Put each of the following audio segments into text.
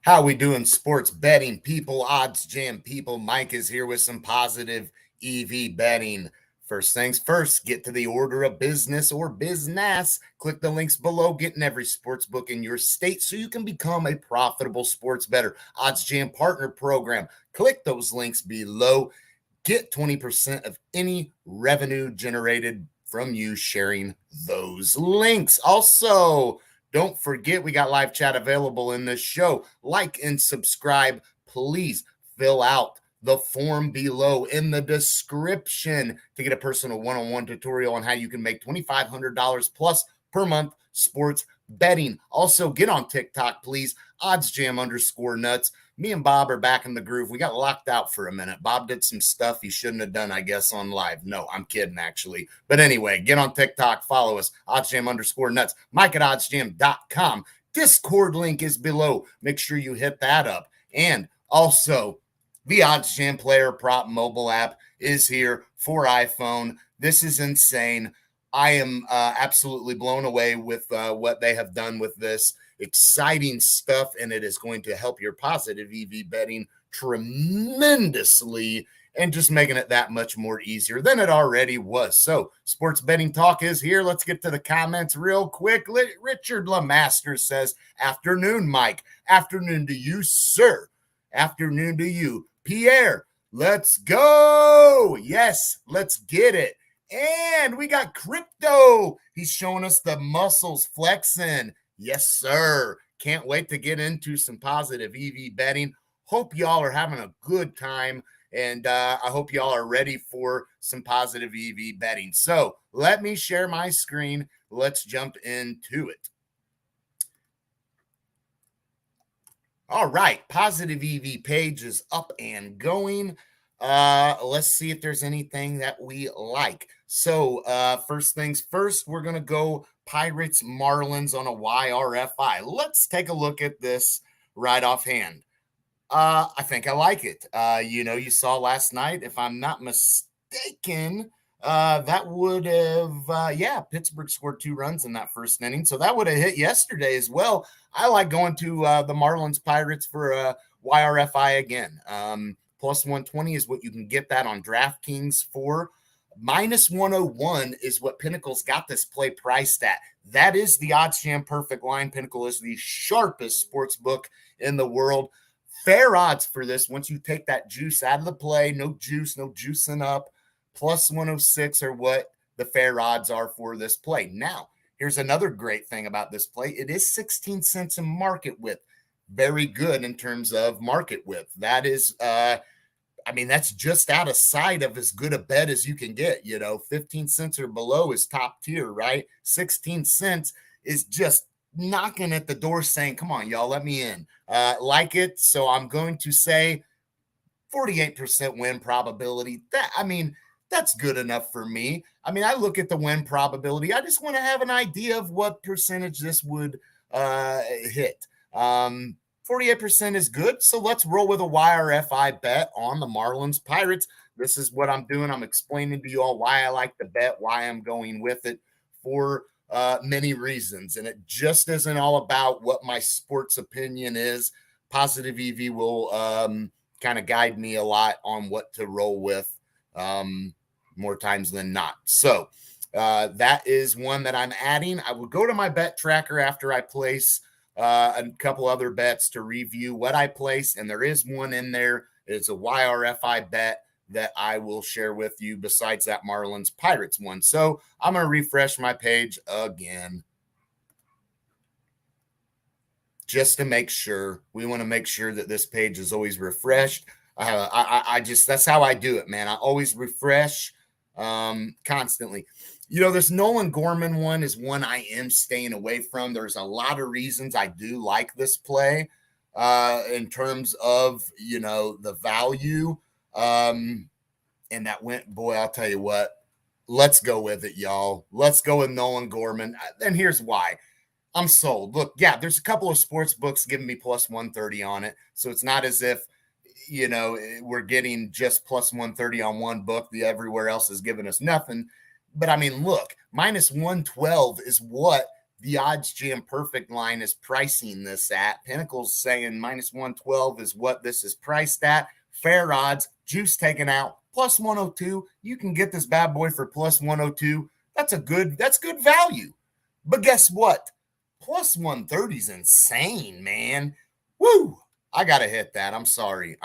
How we doing, sports betting people, odds jam people? Mike is here with some positive EV betting. First things first, get to the order of business or business. Click the links below, get in every sports book in your state so you can become a profitable sports bettor. Odds Jam Partner Program. Click those links below. Get 20% of any revenue generated from you sharing those links. Also, don't forget, we got live chat available in this show. Like and subscribe. Please fill out the form below in the description to get a personal one-on-one tutorial on how you can make $2,500 plus per month sports betting. Also, get on TikTok, please. oddsjam_nuts. Me and Bob are back in the groove. We got locked out for a minute. Bob did some stuff he shouldn't have done, I guess, on live. No, I'm kidding, actually. But anyway, get on TikTok, follow us, oddsjam_nuts, Mike at oddsjam.com. Discord link is below. Make sure you hit that up. And also, the Odds Jam Player Prop mobile app is here for iPhone. This is insane. I am absolutely blown away with what they have done with this. Exciting stuff, and it is going to help your positive EV betting tremendously and just making it that much more easier than it already was. So, sports betting talk is here. Let's get to the comments real quick. Richard Lamaster says, afternoon, Mike. Afternoon to you, sir. Afternoon to you. Pierre, let's go. Yes, let's get it. And we got Crypto. He's showing us the muscles flexing. Yes, sir. Can't wait to get into some positive EV betting. Hope y'all are having a good time, and I hope y'all are ready for some positive EV betting. So let me share my screen. Let's jump into it. All right, positive EV page is up and going. Let's see if there's anything that we like. So first things first, we're going to go Pirates Marlins on a YRFI. Let's take a look at this right offhand. I think I like it. You saw last night, if I'm not mistaken, that would have, Pittsburgh scored 2 runs in that first inning. So that would have hit yesterday as well. I like going to the Marlins Pirates for YRFI again. Plus 120 is what you can get that on DraftKings for. Minus 101 is what Pinnacle's got this play priced at. That is the Odds Jam perfect line. Pinnacle is the sharpest sports book in the world. Fair odds for this once you take that juice out of the play. No juice, no juicing up. Plus 106 are what the fair odds are for this play. Now, here's another great thing about this play. It is 16 cents in market width. Very good in terms of market width. That is, that's just out of sight of as good a bet as you can get. 15 cents or below is top tier, right? 16 cents is just knocking at the door saying, come on, y'all, let me in. Like it. So I'm going to say 48% win probability. That's good enough for me. I look at the win probability. I just want to have an idea of what percentage this would hit. 48% is good. So let's roll with a YRFI bet on the Marlins Pirates. This is what I'm doing. I'm explaining to you all why I like the bet, why I'm going with it for many reasons. And it just isn't all about what my sports opinion is. Positive EV will kind of guide me a lot on what to roll with more times than not. So that is one that I'm adding. I will go to my bet tracker after I place a couple other bets to review what I place. And there is one in there. It's a YRFI bet that I will share with you besides that Marlins Pirates one. So I'm going to refresh my page again just to make sure. We want to make sure that this page is always refreshed. That's how I do it, man. I always refresh constantly. This Nolan Gorman one is one I am staying away from. There's a lot of reasons I do like this play in terms of, the value. And that went, boy, I'll tell you what, let's go with it, y'all. Let's go with Nolan Gorman. And here's why. I'm sold. Look, yeah, there's a couple of sports books giving me plus 130 on it. So it's not as if, we're getting just plus 130 on one book. Everywhere else is giving us nothing. But look, minus 112 is what the odds jam perfect line is pricing this at. Pinnacle's saying minus 112 is what this is priced at. Fair odds, juice taken out, plus 102. You can get this bad boy for plus 102. That's good value. But guess what? Plus 130 is insane, man. Woo! I got to hit that. I'm sorry.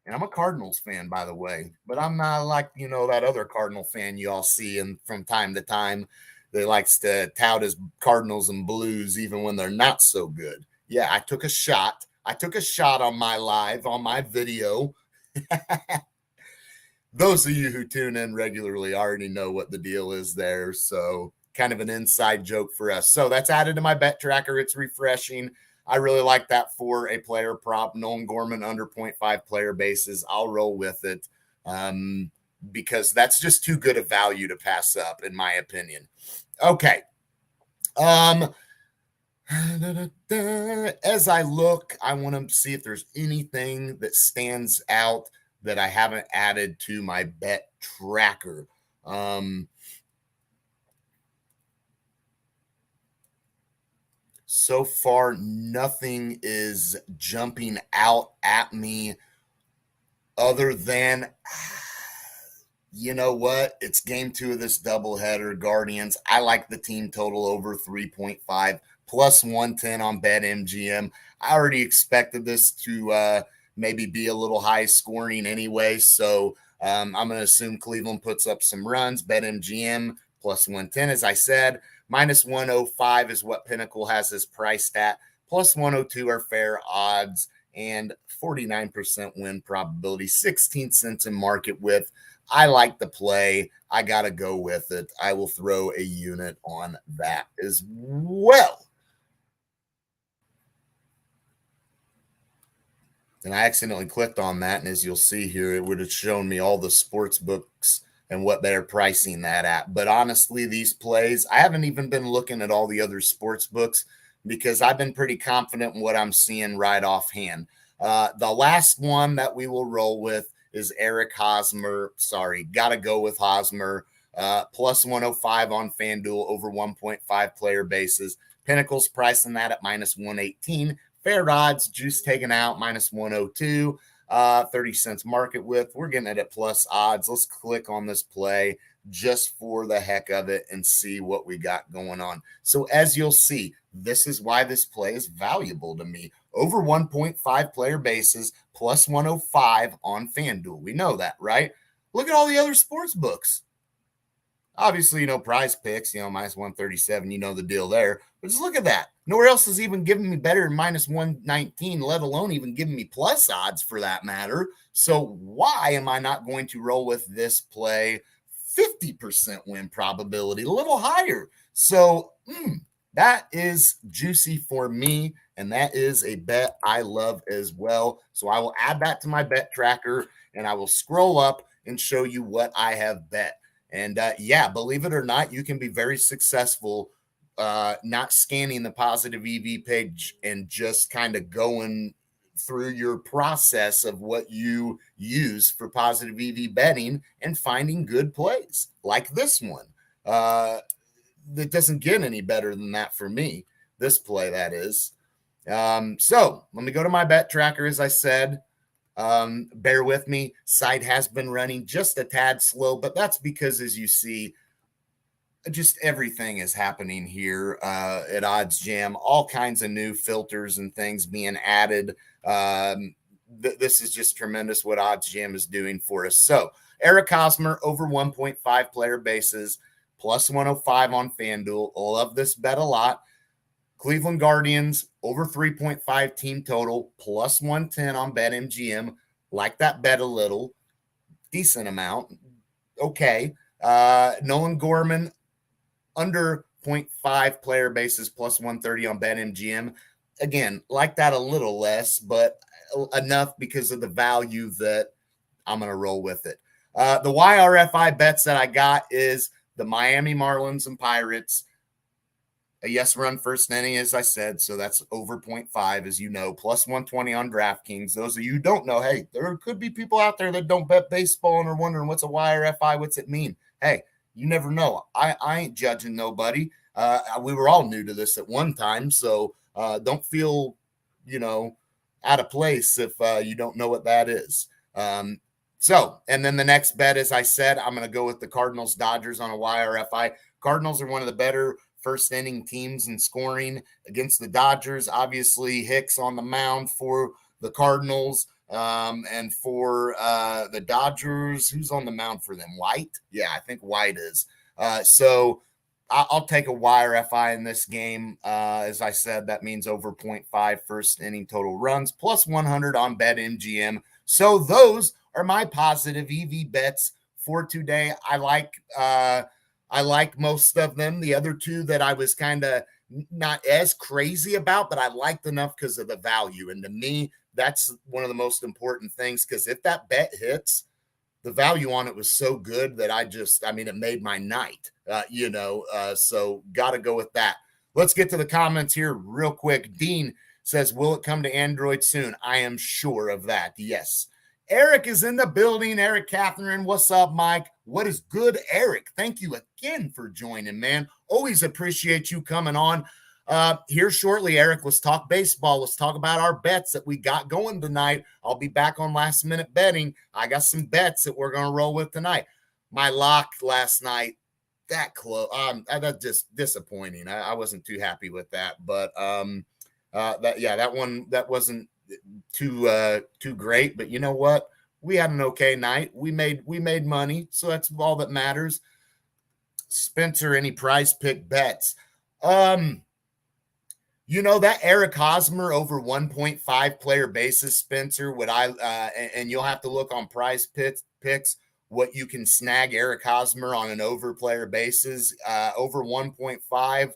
And I'm a Cardinals fan, by the way, but I'm not like, that other Cardinal fan you all see and from time to time that likes to tout his Cardinals and Blues even when they're not so good. Yeah, I took a shot. On my live, on my video. Those of you who tune in regularly already know what the deal is there. So kind of an inside joke for us. So that's added to my bet tracker. It's refreshing. I really like that for a player prop. Nolan Gorman under 0.5 player bases. I'll roll with it because that's just too good a value to pass up, in my opinion. Okay. As I look, I want to see if there's anything that stands out that I haven't added to my bet tracker. So far, nothing is jumping out at me other than, you know what? It's game 2 of this doubleheader, Guardians. I like the team total over 3.5, plus 110 on BetMGM. I already expected this to maybe be a little high scoring anyway, so I'm going to assume Cleveland puts up some runs. BetMGM plus 110, as I said. Minus 105 is what Pinnacle has as priced at. Plus 102 are fair odds and 49% win probability. 16 cents in market width. I like the play. I got to go with it. I will throw a unit on that as well. And I accidentally clicked on that. And as you'll see here, it would have shown me all the sports books and what they're pricing that at. But honestly, these plays, I haven't even been looking at all the other sports books because I've been pretty confident in what I'm seeing right offhand. The last one that we will roll with is Eric Hosmer. Sorry, got to go with Hosmer. Plus 105 on FanDuel, over 1.5 player bases. Pinnacle's pricing that at minus 118. Fair odds, juice taken out, minus 102. 30 cents market width. We're getting it at plus odds. Let's click on this play just for the heck of it and see what we got going on. So as you'll see, this is why this play is valuable to me. Over 1.5 player bases, plus 105 on FanDuel. We know that, right? Look at all the other sports books. Obviously, Prize Picks, minus 137, the deal there. But just look at that. Nowhere else is even giving me better than minus 119, let alone even giving me plus odds for that matter. So why am I not going to roll with this play? 50% win probability, a little higher. So that is juicy for me, and that is a bet I love as well. So I will add that to my bet tracker, and I will scroll up and show you what I have bet. And believe it or not, you can be very successful not scanning the positive EV page and just kind of going through your process of what you use for positive EV betting and finding good plays like this one. That doesn't get any better than that for me, this play, that is. So let me go to my bet tracker, as I said. Bear with me. Site has been running just a tad slow, but that's because, as you see, just everything is happening here at Odds Jam. All kinds of new filters and things being added. This is just tremendous what Odds Jam is doing for us. So Eric Hosmer over 1.5 player bases, plus 105 on FanDuel. Love this bet a lot. Cleveland Guardians over 3.5 team total, plus 110 on BetMGM. Like that bet a little, decent amount. Okay. Nolan Gorman under 0.5 player bases, plus 130 on BetMGM. Again, like that a little less, but enough because of the value that I'm going to roll with it. The YRFI bets that I got is the Miami Marlins and Pirates. A yes run first inning, as I said, so that's over 0.5, as you know, plus 120 on DraftKings. Those of you who don't know, hey, there could be people out there that don't bet baseball and are wondering what's a YRFI, what's it mean? Hey, you never know. I ain't judging nobody. We were all new to this at one time, so don't feel, out of place if you don't know what that is. And then the next bet, as I said, I'm going to go with the Cardinals Dodgers on a YRFI. Cardinals are one of the better first inning teams in scoring against the Dodgers. Obviously, Hicks on the mound for the Cardinals. And for the Dodgers, who's on the mound for them? White? Yeah, I think White is. So I'll take a YRFI in this game. As I said, that means over 0.5 first inning total runs, plus 100 on BetMGM. So those are my positive EV bets for today. I like most of them. The other two that I was kind of not as crazy about, but I liked enough because of the value. And to me, that's one of the most important things, because if that bet hits, the value on it was so good that it made my night, so got to go with that. Let's get to the comments here real quick. Dean says, will it come to Android soon? I am sure of that. Yes. Eric is in the building. Eric Catherine, what's up, Mike? What is good, Eric? Thank you again for joining, man. Always appreciate you coming on. Here shortly, Eric, let's talk baseball. Let's talk about our bets that we got going tonight. I'll be back on last minute betting. I got some bets that we're going to roll with tonight. My lock last night, that close. That's just disappointing. I wasn't too happy with that, but that one, that wasn't too great, but you know what? We had an okay night. We made money, so that's all that matters. Spencer, any prize pick bets? That Eric Hosmer over 1.5 player basis, Spencer, and you'll have to look on prize picks what you can snag Eric Hosmer on an over player basis. Over 1.5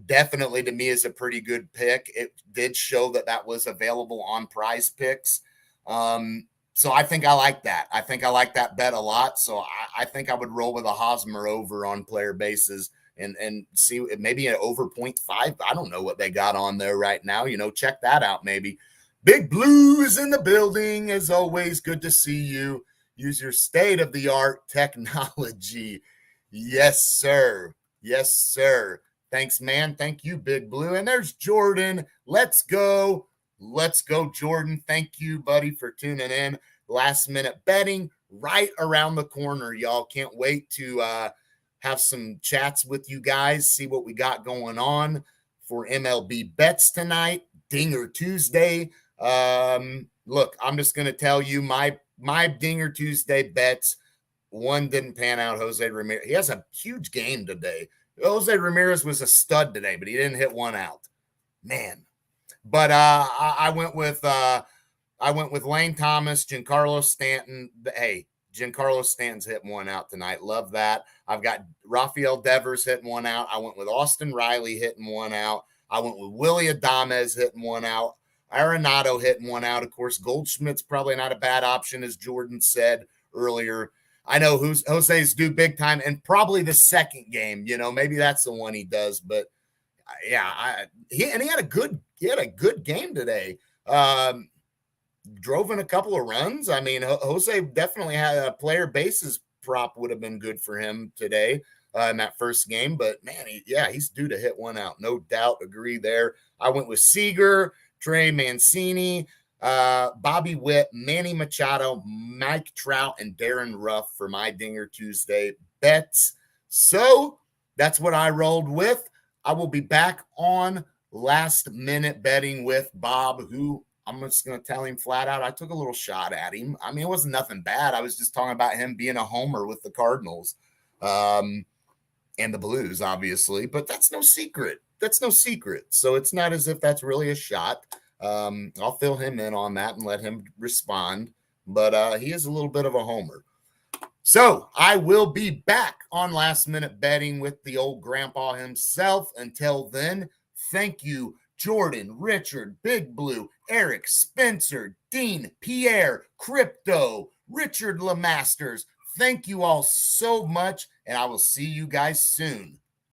definitely to me is a pretty good pick. It did show that was available on prize picks. So I think I like that. I think I like that bet a lot. So I think I would roll with a Hosmer over on player bases and see maybe an over 0.5. I don't know what they got on there right now. Check that out maybe. Big Blue is in the building. As always, good to see you. Use your state-of-the-art technology. Yes, sir. Yes, sir. Thanks, man. Thank you, Big Blue. And there's Jordan. Let's go. Let's go, Jordan. Thank you, buddy, for tuning in. Last minute betting right around the corner, y'all. Can't wait to have some chats with you guys, see what we got going on for MLB bets tonight, Dinger Tuesday. Look, I'm just going to tell you my Dinger Tuesday bets. One didn't pan out. Jose Ramirez. He has a huge game today. Jose Ramirez was a stud today, but he didn't hit one out. Man. But I went with Lane Thomas, Giancarlo Stanton. Hey, Giancarlo Stanton's hitting one out tonight. Love that. I've got Rafael Devers hitting one out. I went with Austin Riley hitting one out. I went with Willie Adames hitting one out. Arenado hitting one out. Of course, Goldschmidt's probably not a bad option, as Jordan said earlier. I know Jose's due big time, and probably the second game. Maybe that's the one he does. But yeah, he had a good game today. Drove in a couple of runs. I mean, Jose definitely had a player bases prop would have been good for him today in that first game. But man, he's due to hit one out. No doubt. Agree there. I went with Seager, Trey Mancini, Bobby Witt, Manny Machado, Mike Trout, and Darren Ruff for my Dinger Tuesday bets. So that's what I rolled with. I will be back on last minute betting with Bob, who I'm just going to tell him flat out, I took a little shot at him. I mean, it wasn't nothing bad. I was just talking about him being a homer with the Cardinals and the Blues, obviously. But that's no secret. So it's not as if that's really a shot. I'll fill him in on that and let him respond. But he is a little bit of a homer. So I will be back on last minute betting with the old grandpa himself. Until then, thank you, Jordan, Richard, Big Blue, Eric, Spencer, Dean, Pierre, Crypto, Richard Lemasters. Thank you all so much, and I will see you guys soon.